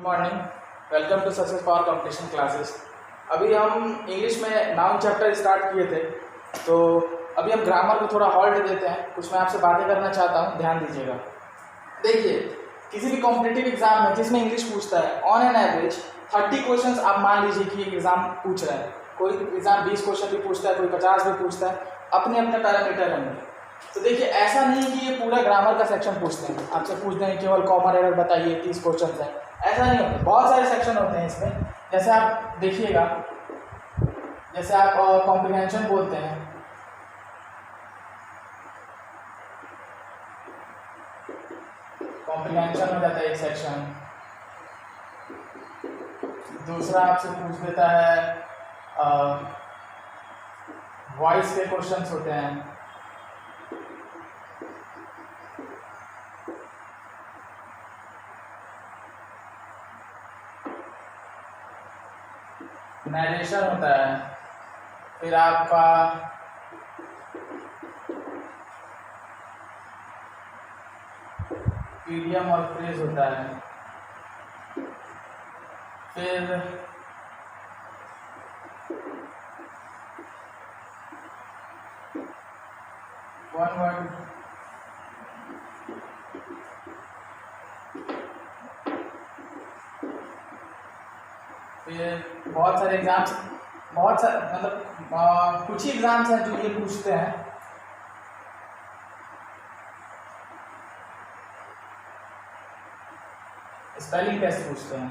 Good morning, welcome to success power competition classes. अभी हम English में नाउन चैप्टर स्टार्ट किए थे, तो अभी हम ग्रामर को थोड़ा हॉल्ट देते हैं। कुछ मैं आपसे बातें करना चाहता हूँ, ध्यान दीजिएगा। देखिए, किसी भी कॉम्पिटिटिव एग्जाम में जिसमें इंग्लिश पूछता है, ऑन एन एवरेज 30 क्वेश्चंस आप मान लीजिए कि एक एग्जाम पूछ रहा है। कोई एग्जाम 20 क्वेश्चन भी पूछता है, कोई 50 भी पूछता है, अपने अपने पैरामीटर होंगे। तो देखिए, ऐसा नहीं कि ये पूरा ग्रामर का सेक्शन पूछते हैं, आपसे पूछ दें केवल कॉमन एरर बताइए 30 क्वेश्चन है, ऐसा नहीं होता। बहुत सारे सेक्शन होते हैं इसमें। जैसे आप देखिएगा, जैसे आप कॉम्प्रिहेंशन बोलते हैं, कॉम्प्रिहेंशन हो जाता है एक सेक्शन। दूसरा आपसे पूछ देता है वॉइस के क्वेश्चंस होते हैं। नरेशन होता है। फिर आपका इडियम और फ्रेज होता है। फिर वन वर्ड, फिर बहुत सारे एग्जाम्स, बहुत सारे मतलब कुछ ही एग्जाम्स हैं जो ये पूछते हैं। स्पेलिंग टेस्ट पूछते हैं।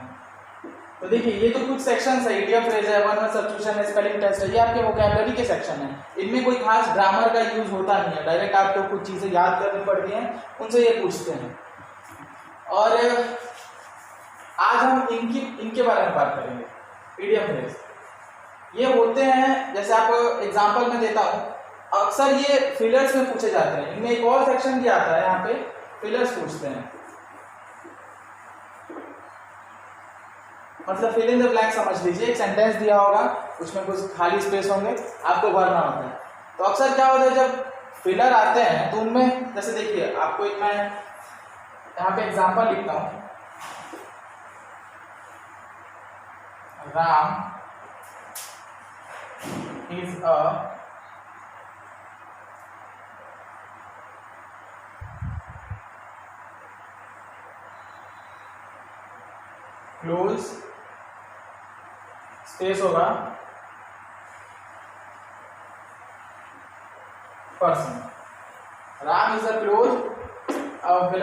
तो देखिए, ये तो कुछ सेक्शंस है, इडियम फ्रेज है, वन वर्ड सब्स्टिट्यूशन है, स्पेलिंग टेस्ट है, ये आपके वोकैबुलरी के सेक्शन है। इनमें कोई खास ग्रामर का यूज होता नहीं है, डायरेक्ट आपको कुछ चीज़ें याद करनी पड़ती हैं, उनसे ये पूछते हैं। और आज हम इनके बारे में बात करेंगे। इडियम फ्रेज ये होते हैं, जैसे आप एग्जांपल में देता हूँ, अक्सर ये फिलर्स में पूछे जाते हैं। इनमें एक और सेक्शन भी आता है, यहाँ पे फिलर्स पूछते हैं। मतलब फिल इन द ब्लैंक समझ लीजिए, एक सेंटेंस दिया होगा, उसमें कुछ खाली स्पेस होंगे, आपको भरना होता है। तो अक्सर क्या होता है, जब फिलर आते हैं तो उनमें, जैसे देखिए, आपको एक मैं यहाँ पे एग्जांपल लिखता हूँ। Ram is a close space होगा person. Ram is a close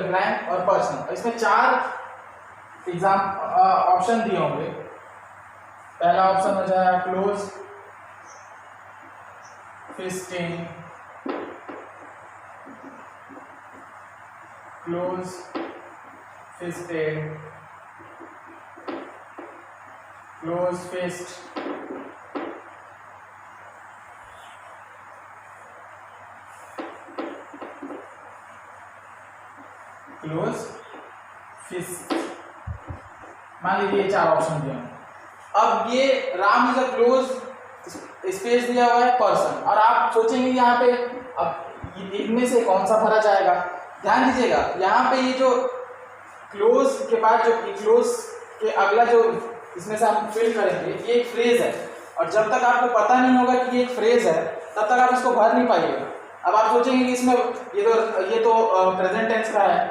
blank और पर्सन। इसमें 4 एग्जाम ऑप्शन दिए होंगे। पहला ऑप्शन हो जाएगा close fisting, close fisted, close fist, close fist. मान लीजिए ये 4 ऑप्शन दिए। अब ये Ram is a close space दिया हुआ है पर्सन, और आप सोचेंगे यहाँ पे अब इनमें से कौन सा भरा जाएगा। ध्यान दीजिएगा, यहाँ पे ये जो क्लोज के बाद जो क्लोज के अगला जो इसमें से हम फिल करेंगे, ये एक फ्रेज है, और जब तक आपको पता नहीं होगा कि ये एक फ्रेज है, तब तक आप इसको भर नहीं पाइएगा। अब आप सोचेंगे कि इसमें ये तो प्रेजेंट टेंस का है,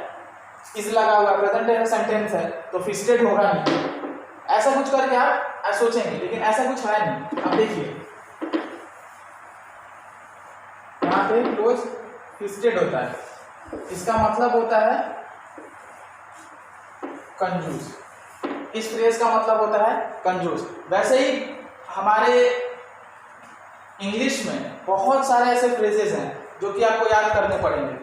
इस लगा हुआ प्रेजेंट टेंस सेंटेंस है, तो फिस्टेड होगा नहीं। ऐसा कुछ करके आप सोचेंगे, लेकिन ऐसा कुछ है नहीं। अब देखिए, यहाँ पे क्लोज फिस्टेड होता है, इसका मतलब होता है कंजूस। इस फ्रेज का मतलब होता है कंजूस। वैसे ही हमारे इंग्लिश में बहुत सारे ऐसे फ्रेजेस हैं जो कि आपको याद करने पड़ेंगे।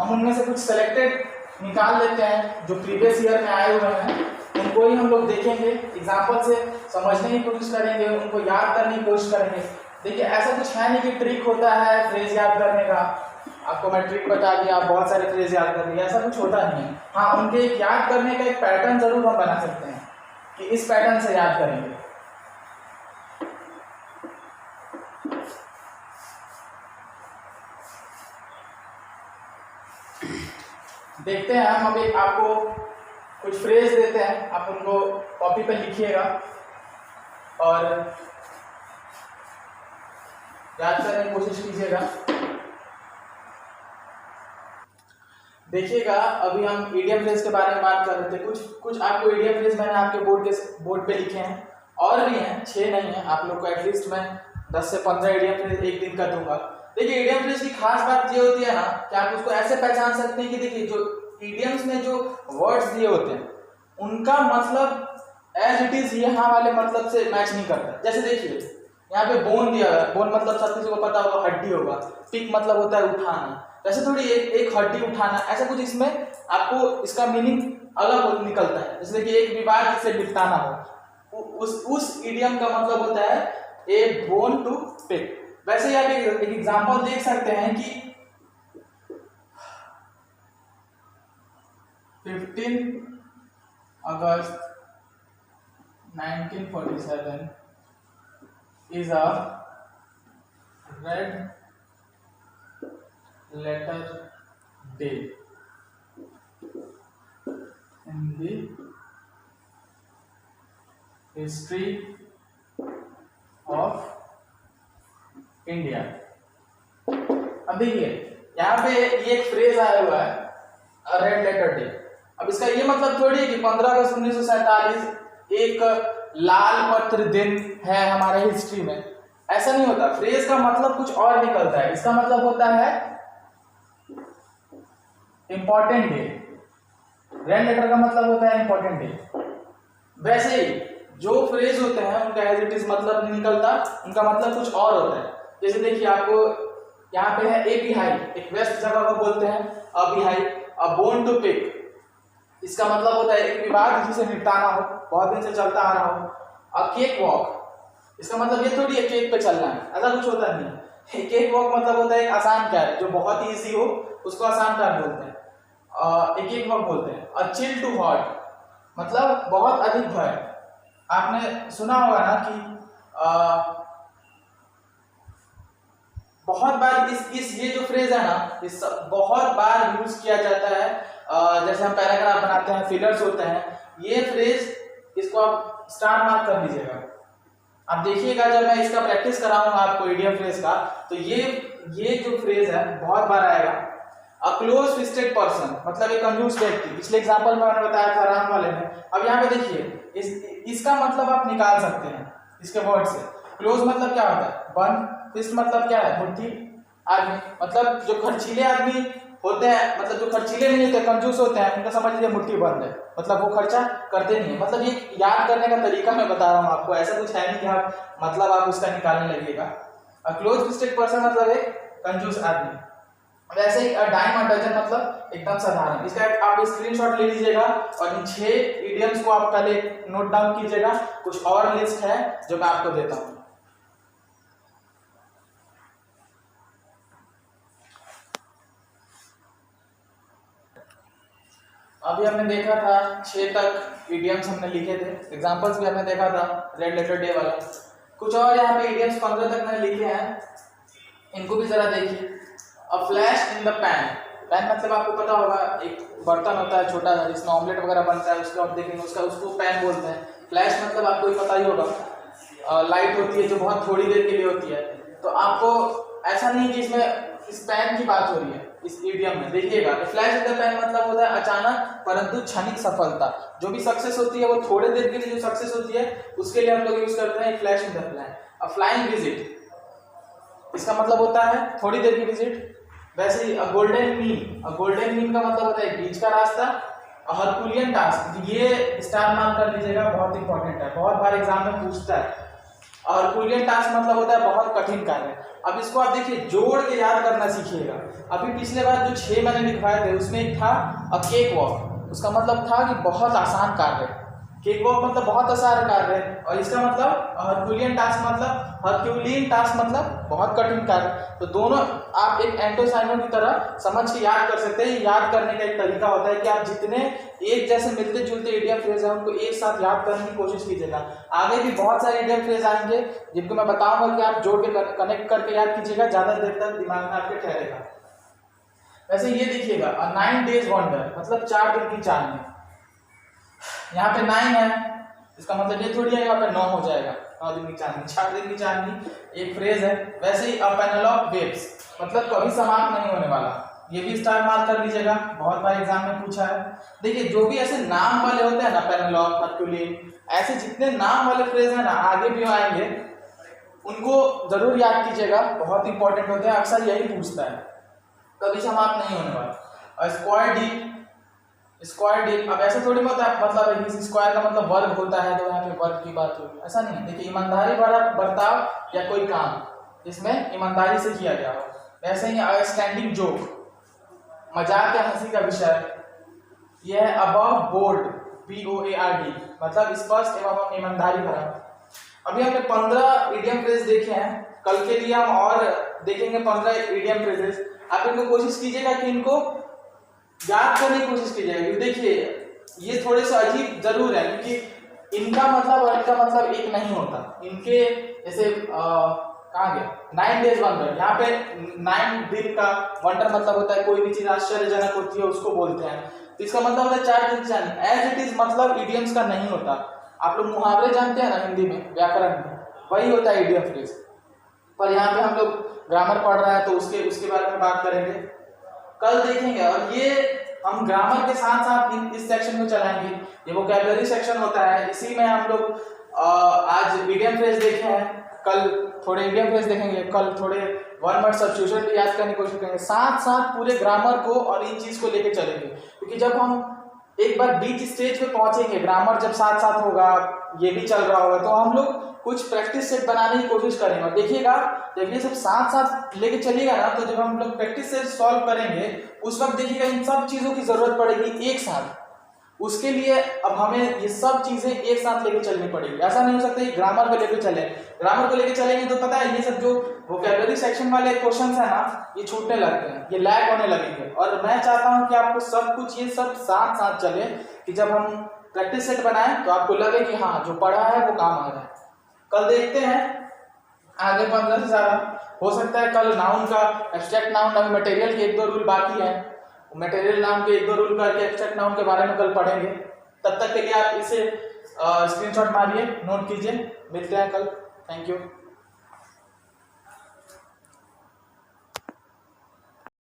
हम उनमें से कुछ सेलेक्टेड निकाल लेते हैं जो प्रीवियस ईयर में आए हुए हैं, उनको ही हम लोग देखेंगे, एग्जाम्पल से समझने की कोशिश करेंगे, उनको याद करने की कोशिश करेंगे। देखिए, ऐसा कुछ है नहीं कि ट्रिक होता है फ्रेज याद करने का, आपको मैं ट्रिक बता दिया, आप बहुत सारे फ्रेज याद कर लिए, ऐसा कुछ होता नहीं है। हाँ, उनके एक याद करने का एक पैटर्न जरूर हम बना सकते हैं कि इस पैटर्न से याद करेंगे। देखते हैं हम अभी आपको कुछ फ्रेज देते हैं, आप उनको कॉपी पे लिखिएगा और याद करने की कोशिश कीजिएगा। देखिएगा अभी हम इडियम फ्रेज के बारे में बात कर रहे थे। कुछ आपको इडियम फ्रेज मैंने आपके बोर्ड पे लिखे हैं, और भी हैं, 6 नहीं है। आप लोग को एटलीस्ट मैं 10 से 15 इडियम फ्रेज एक दिन का दूंगा। देखिए इडियम फ्रेज की खास बात ये होती है ना कि आप उसको ऐसे पहचान सकते हैं कि देखिए जो इडियम्स में जो वर्ड्स दिए होते हैं उनका मतलब एज इट इज यहाँ वाले मतलब से मैच नहीं करता। जैसे देखिए यहाँ पे बोन दिया हुआ है, बोन मतलब सब किसी को पता होगा हड्डी होगा, पिक मतलब होता है उठाना, वैसे थोड़ी एक हड्डी उठाना, ऐसा कुछ इसमें आपको इसका मीनिंग अलग निकलता है। जैसे कि एक विवाद जिसे निपटाना हो, उस इडियम का मतलब होता है ए बोन टू पिक। वैसे ही आप एक एग्जांपल देख सकते हैं कि 15 अगस्त 1947 is a red letter day in the history of India। अब देखिए यहाँ पे ये एक फ्रेज आया हुआ है रेड लेटर डे। अब इसका ये मतलब थोड़ी है कि 15 अगस्त 1947 एक लाल पत्र दिन है हमारे हिस्ट्री में, ऐसा नहीं होता। फ्रेज का मतलब कुछ और निकलता है। इसका मतलब होता है इंपॉर्टेंट डे। रेड लेटर का मतलब होता है इंपॉर्टेंट डे। वैसे ही जो फ्रेज होते हैं उनका एज इट इज मतलब नहीं निकलता, उनका मतलब कुछ और होता है। जैसे देखिए आपको यहाँ पे है ए बिहाई, एक वेस्ट जगह को बोलते हैं अ बिहाई। अ बोन टू पिक, इसका मतलब होता है एक विवाद जिसे निपटाना हो, बहुत दिन से चलता आ रहा हो। अ केक वॉक, इसका मतलब ये थोड़ी है केक पे चलना है, ऐसा कुछ होता नहीं। केक वॉक मतलब होता है एक आसान कार्य, जो बहुत ही ईजी हो उसको आसान कार्य बोलते हैं, एक केक वॉक बोलते हैं। अ चिल टू हॉट मतलब बहुत अधिक भय। आपने सुना होगा ना कि बहुत बार इस ये जो फ्रेज है ना इस बहुत बार यूज किया जाता है। जैसे हम पैराग्राफ बनाते हैं, फिलर्स होते हैं, ये फ्रेज इसको आप स्टार मार्क कर लीजिएगा। आप देखिएगा जब मैं इसका प्रैक्टिस कराऊंगा आपको इडियम फ्रेज का, तो ये जो फ्रेज है बहुत बार आएगा। अ क्लोज फिस्टेड पर्सन मतलब एक कंजूस व्यक्ति। पिछले एग्जांपल में मैंने बताया था राम वाले में। अब यहाँ पे देखिए इसका मतलब आप निकाल सकते हैं इसके वर्ड से। क्लोज मतलब क्या होता है? बंद। फिस्ट मतलब क्या है? मुट्ठी। आदमी मतलब जो खर्चीले आदमी होते हैं, मतलब जो खर्चीले नहीं होते, कंजूस होते हैं, उनका समझ लीजिए मुट्ठी बंद है, मतलब वो खर्चा करते नहीं है। मतलब ये याद करने का तरीका मैं बता रहा हूँ आपको, ऐसा कुछ है नहीं कि आप मतलब आप उसका निकालने लगेगा। क्लोज फिस्टेड पर्सन मतलब एक कंजूस आदमी। वैसे ही डाइम अ डजन मतलब एकदम साधारण। इसका आप स्क्रीनशॉट ले लीजिएगा और इन 6 इडियम्स को आप पहले नोट डाउन कीजिएगा। कुछ और लिस्ट है जो मैं आपको देता हूँ। अभी हमने देखा था 6 तक इडियम्स हमने लिखे थे, एग्जांपल्स भी हमने देखा था रेड लेटर डे वाला। कुछ और यहाँ पे इडियम्स 15 तक मैंने लिखे हैं, इनको भी जरा देखिए। A flash in the pan. Pan मतलब आपको पता होगा एक बर्तन होता है छोटा सा जिसमें ऑमलेट वगैरह बनता है, उसको आप देखेंगे उसको पैन बोलते हैं। फ्लैश मतलब आपको ही पता ही होगा लाइट होती है जो बहुत थोड़ी देर के लिए होती है। तो आपको ऐसा नहीं कि इसमें इस पैन की बात हो रही है इस इडियम में। देखिएगा फ्लैश इन द पैन मतलब होता है अचानक परंतु क्षणिक सफलता। जो भी सक्सेस होती है वो थोड़े देर के लिए जो सक्सेस होती है उसके लिए हम लोग यूज करते हैं flash in the pan. A flying visit, इसका मतलब होता है थोड़ी देर की विजिट। वैसे ही गोल्डन मीन का मतलब होता है बीच का रास्ता। हरकुलियन टास्क, ये स्टार मार्क कर लीजिएगा, बहुत इंपॉर्टेंट है, बहुत बार एग्जाम में पूछता है। हरकुलियन टास्क मतलब होता है बहुत कठिन कार्य। अब इसको आप देखिए जोड़ के याद करना सीखिएगा। अभी पिछले बार जो 6 मैंने लिखवाए थे उसमें एक था अ केक वॉक, उसका मतलब था कि बहुत आसान कार्य। केक वॉक मतलब बहुत आसान कार्य है, और इसका मतलब हरकुलियन टास्क मतलब बहुत कठिन कार्य। तो दोनों आप एक एंटोसाइनों की तरह समझ के याद कर सकते हैं। याद करने का एक तरीका होता है कि आप जितने एक जैसे मिलते जुलते इडियम फ्रेज है उनको एक साथ याद करने की कोशिश कीजिएगा। आगे भी बहुत सारे इडियम फ्रेज आएंगे जिनको मैं बताऊंगा कि आप जोड़ के कनेक्ट करके याद कीजिएगा, ज्यादा देर तक दिमाग में आपके ठहरेगा। वैसे ये देखिएगा 9 days वंडर मतलब 4 दिन की चांदनी। यहाँ पे 9 है, इसका मतलब ये थोड़ी है यहाँ पे 9 हो जाएगा। 9 दूनी चांदनी, 4 दूनी चांदनी एक फ्रेज है। वैसे ही अ पैनल ऑफ वेव्स मतलब कभी समाप्त नहीं होने वाला, ये भी स्टार मार्क कर लीजिएगा, बहुत बार एग्जाम में पूछा है। देखिए जो भी ऐसे नाम वाले होते हैं ना, पैनल ऑफ, हर्क्यूलिन, ऐसे जितने नाम वाले फ्रेज है ना आगे भी आएंगे, उनको जरूर याद कीजिएगा, बहुत इंपॉर्टेंट होते हैं, अक्सर यही पूछता है, कभी समाप्त नहीं होने वाला। और स्क्वायर डील, स्क्वायर डील अब ऐसे थोड़ी होता है, मतलब है कि स्क्वायर का मतलब वर्ग होता है, तो यहाँ पे वर्ग की बात होगी, ऐसा नहीं है। देखिए ईमानदारी भरा बर्ताव या कोई काम जिसमें ईमानदारी से किया गया हो, वैसे ही स्टैंडिंग जोक, मजाक या हंसी का विषय, यह है अबव बोर्ड, BOARD मतलब स्पष्ट एवं ईमानदारी भरा। अभी हमने 15 इडियम फ्रेज देखे हैं, कल के लिए हम और देखेंगे 15 इडियम फ्रेजेस। आप इनको कोशिश कीजिएगा कि इनको याद करने की कोशिश कीजिएगा, क्योंकि देखिए ये थोड़े से अजीब जरूर है, क्योंकि इनका मतलब और इनका मतलब एक नहीं होता। इनके जैसे कहाँ गया 9 डेज वंडर, यहाँ पे 9 दिन का वंडर मतलब होता है कोई भी चीज आश्चर्यजनक होती है उसको बोलते हैं, तो इसका मतलब होता है 4 दिन चांदनी। एज इट इज मतलब इडियम्स का नहीं होता। आप लोग मुहावरे जानते हैं ना हिंदी में, व्याकरण में, वही होता है इडियम फ्रेज। पर यहाँ पे हम लोग ग्रामर पढ़ रहे हैं तो उसके बारे में बात करेंगे, कल देखेंगे। और ये हम ग्रामर के साथ साथ इस सेक्शन में चलाएंगे, ये वोकैबुलरी सेक्शन होता है, इसी में हम लोग आज इडियम फ्रेज देखे हैं, कल थोड़े इडियम फ्रेज देखेंगे, कल थोड़े वन वर्ड सब्स्टिट्यूशन भी याद करने की कोशिश करेंगे, साथ साथ पूरे ग्रामर को और इन चीज को लेके चलेंगे। क्योंकि जब हम एक बार बीच स्टेज पे पहुंचेंगे, ग्रामर जब साथ साथ होगा, ये भी चल रहा होगा, तो हम लोग कुछ प्रैक्टिस सेट बनाने की कोशिश करेंगे। और देखिएगा जब ये सब साथ साथ लेके चलिएगा ना, तो जब हम लोग प्रैक्टिस सेट सॉल्व करेंगे उस वक्त देखिएगा इन सब चीजों की जरूरत पड़ेगी एक साथ। उसके लिए अब हमें ये सब चीजें एक साथ लेके चलनी पड़ेगी। ऐसा नहीं हो सकता कि ग्रामर को लेके चले, ग्रामर को लेके चलेंगे तो पता है ये सब जो वोकैबुलरी सेक्शन वाले क्वेश्चंस है ना, ये छूटने लगते हैं, ये लैग होने लगेंगे। और मैं चाहता हूं कि आपको सब कुछ ये सब साथ साथ चले, कि जब हम प्रैक्टिस सेट बनाएं तो आपको लगे कि हाँ जो पढ़ा है वो काम आ रहा है। कल देखते हैं आगे 15 से ज्यादा हो सकता है। कल नाउन का, एब्स्ट्रैक्ट नाउन, अभी मटेरियल के 1-2 रूल बाकी है, मटेरियल नाउन के 1-2 रूल करके एब्स्ट्रैक्ट नाउन के बारे में कल पढ़ेंगे। तब तक के लिए आप इसे स्क्रीनशॉट मारिए, नोट कीजिए। मिलते हैं कल, थैंक यू।